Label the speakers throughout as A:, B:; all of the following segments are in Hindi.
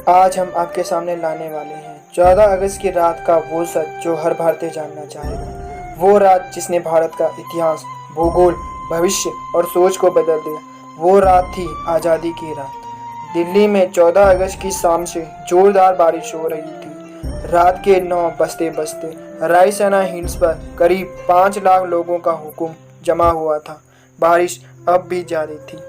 A: आज हम आपके सामने लाने वाले हैं 14 अगस्त की रात का वो सच जो हर भारतीय जानना चाहेगा। वो रात जिसने भारत का इतिहास, भूगोल, भविष्य और सोच को बदल दिया। वो रात थी आज़ादी की रात। दिल्ली में 14 अगस्त की शाम से जोरदार बारिश हो रही थी। रात के 9 बजते बजते रायसीना हिल्स पर करीब 5 लाख लोगों का हुक्म जमा हुआ था। बारिश अब भी जारी थी।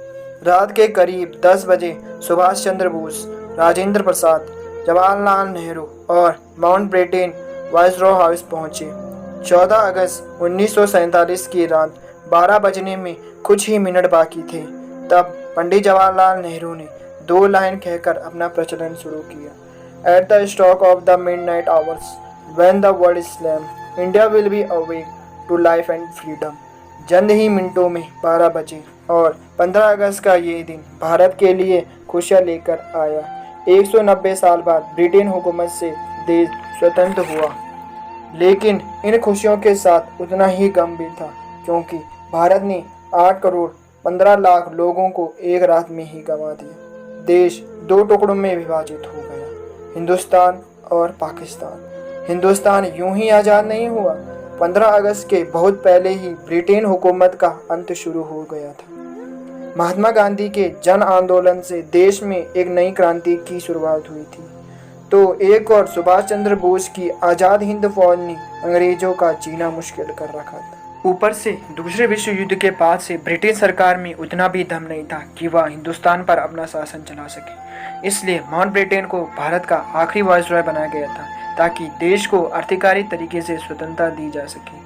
A: रात के करीब 10 बजे सुभाष चंद्र बोस, राजेंद्र प्रसाद, जवाहरलाल नेहरू और माउंटबेटन वाइसरॉय हाउस पहुंचे। 14 अगस्त 1947 की रात 12 बजने में कुछ ही मिनट बाकी थे। तब पंडित जवाहरलाल नेहरू ने 2 लाइन कहकर अपना प्रचलन शुरू किया। At the stroke of the midnight hours, when the world is slump, India will be awake to life and freedom. जल्द ही मिनटों में 12 बजे और 15 अगस्त का ये दिन भारत के लिए खुशियाँ लेकर आया। 190 साल बाद ब्रिटेन हुकूमत से देश स्वतंत्र हुआ, लेकिन इन खुशियों के साथ उतना ही गम भी था, क्योंकि भारत ने 8 करोड़ 15 लाख लोगों को एक रात में ही गंवा दिया। देश 2 टुकड़ों में विभाजित हो गया, हिंदुस्तान और पाकिस्तान। हिंदुस्तान यूं ही आज़ाद नहीं हुआ, 15 अगस्त के बहुत पहले ही ब्रिटेन हुकूमत का अंत शुरू हो गया था। महात्मा गांधी के जन आंदोलन से देश में एक नई क्रांति की शुरुआत हुई थी, तो एक और सुभाष चंद्र बोस की आज़ाद हिंद फौज ने अंग्रेजों का जीना मुश्किल कर रखा था। ऊपर से दूसरे विश्व युद्ध के बाद से ब्रिटिश सरकार में उतना भी दम नहीं था कि वह हिंदुस्तान पर अपना शासन चला सके। इसलिए माउंटबेटन को भारत का आखिरी वायसरॉय बनाया गया था, ताकि देश को आर्थिकारी तरीके से स्वतंत्रता दी जा सके।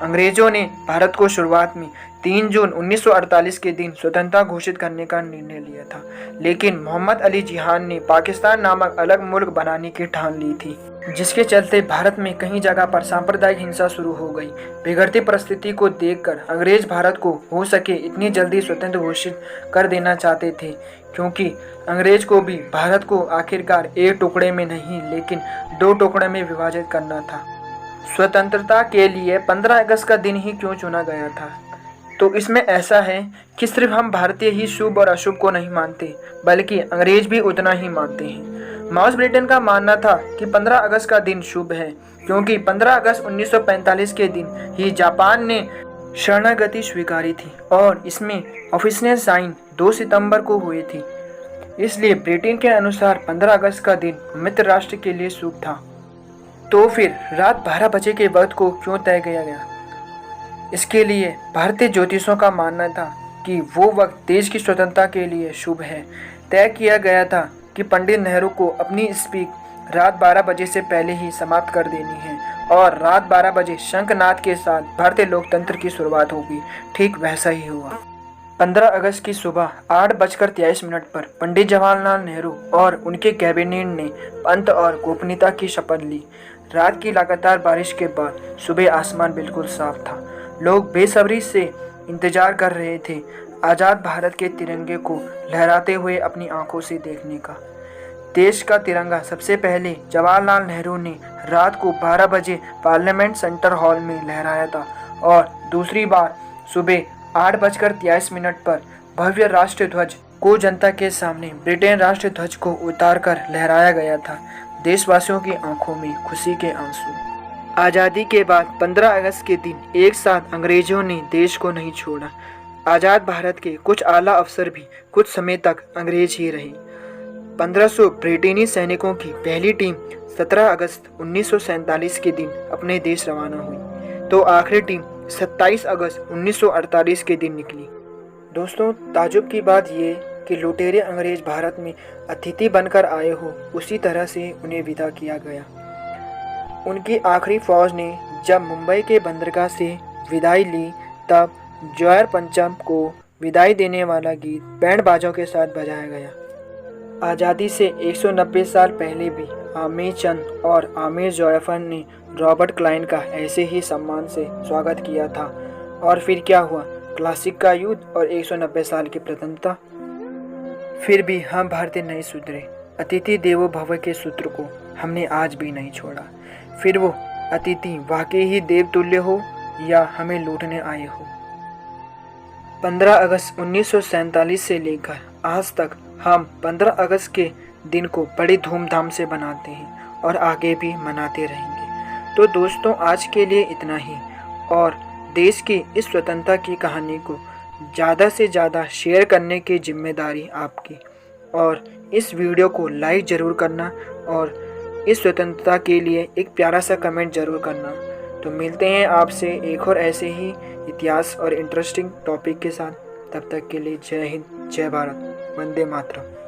A: अंग्रेजों ने भारत को शुरुआत में 3 जून 1948 के दिन स्वतंत्रता घोषित करने का निर्णय लिया था, लेकिन मोहम्मद अली जिन्ना ने पाकिस्तान नामक अलग मुल्क बनाने की ठान ली थी, जिसके चलते भारत में कई जगह पर सांप्रदायिक हिंसा शुरू हो गई। बिगड़ती परिस्थिति को देखकर अंग्रेज भारत को हो सके इतनी जल्दी स्वतंत्र घोषित कर देना चाहते थे, क्योंकि अंग्रेज को भी भारत को आखिरकार एक टुकड़े में नहीं लेकिन 2 टुकड़े में विभाजित करना था। स्वतंत्रता के लिए 15 अगस्त का दिन ही क्यों चुना गया था? तो इसमें ऐसा है कि सिर्फ हम भारतीय ही शुभ और अशुभ को नहीं मानते, बल्कि अंग्रेज भी उतना ही मानते हैं। माउंटबेटन का मानना था कि 15 अगस्त का दिन शुभ है, क्योंकि 15 अगस्त 1945 के दिन ही जापान ने शरणागति स्वीकारी थी और इसमें ऑफिशियल साइन 2 सितंबर को हुई थी। इसलिए ब्रिटेन के अनुसार 15 अगस्त का दिन मित्र राष्ट्र के लिए शुभ था। तो फिर रात 12 बजे के वक्त को क्यों तय किया गया? इसके लिए भारतीय ज्योतिषों का मानना था कि वो वक्त देश की स्वतंत्रता के लिए शुभ है। तय किया गया था कि पंडित नेहरू को अपनी स्पीच रात 12 बजे से पहले ही समाप्त कर देनी है और रात 12 बजे शंखनाद के साथ भारतीय लोकतंत्र की शुरुआत होगी। ठीक वैसा ही हुआ। 15 अगस्त की सुबह 8:23 पर पंडित जवाहरलाल नेहरू और उनके कैबिनेट ने पंथ और गोपनीयता की शपथ ली। रात की लगातार बारिश के बाद सुबह आसमान बिल्कुल साफ था। लोग बेसब्री से इंतजार कर रहे थे आज़ाद भारत के तिरंगे को लहराते हुए अपनी आंखों से देखने का। देश का तिरंगा सबसे पहले जवाहरलाल नेहरू ने रात को 12 बजे पार्लियामेंट सेंटर हॉल में लहराया था और दूसरी बार सुबह 8:23 पर भव्य राष्ट्रीय ध्वज को जनता के सामने ब्रिटेन राष्ट्रीय ध्वज को उतारकर लहराया गया था। देशवासियों की आंखों में खुशी के आंसू। आज़ादी के बाद 15 अगस्त के दिन एक साथ अंग्रेजों ने देश को नहीं छोड़ा। आज़ाद भारत के कुछ आला अफसर भी कुछ समय तक अंग्रेज ही रहे। 1500 ब्रिटेनी सैनिकों की पहली टीम 17 अगस्त 1947 के दिन अपने देश रवाना हुई, तो आखिरी टीम 27 अगस्त 1948 के दिन निकली। दोस्तों, ताजुब की बात ये कि लुटेरे अंग्रेज भारत में अतिथि बनकर आए हो, उसी तरह से उन्हें विदा किया गया। उनकी आखिरी फौज ने जब मुंबई के बंदरगाह से विदाई ली, तब जोहर पंचम को विदाई देने वाला गीत बैंड बाजों के साथ बजाया गया। आज़ादी से 190 साल पहले भी आमिर चंद और आमिर जॉयफर ने रॉबर्ट क्लाइन का ऐसे ही सम्मान से स्वागत किया था। और फिर क्या हुआ? क्लासिक का युद्ध और 190 साल की प्रधानता। फिर भी हम भारतीय नहीं सुधरे। अतिथि देवो भव के सूत्र को हमने आज भी नहीं छोड़ा। फिर वो अतिथि वाकई ही देवतुल्य हो या हमें लूटने आए हो। 15 अगस्त 1947 से लेकर आज तक हम 15 अगस्त के दिन को बड़ी धूमधाम से मनाते हैं और आगे भी मनाते रहेंगे। तो दोस्तों, आज के लिए इतना ही, और देश की इस स्वतंत्रता की कहानी को ज़्यादा से ज़्यादा शेयर करने की जिम्मेदारी आपकी, और इस वीडियो को लाइक ज़रूर करना और इस स्वतंत्रता के लिए एक प्यारा सा कमेंट ज़रूर करना। तो मिलते हैं आपसे एक और ऐसे ही इतिहास और इंटरेस्टिंग टॉपिक के साथ। तब तक के लिए जय हिंद, जय भारत, वंदे मातरम।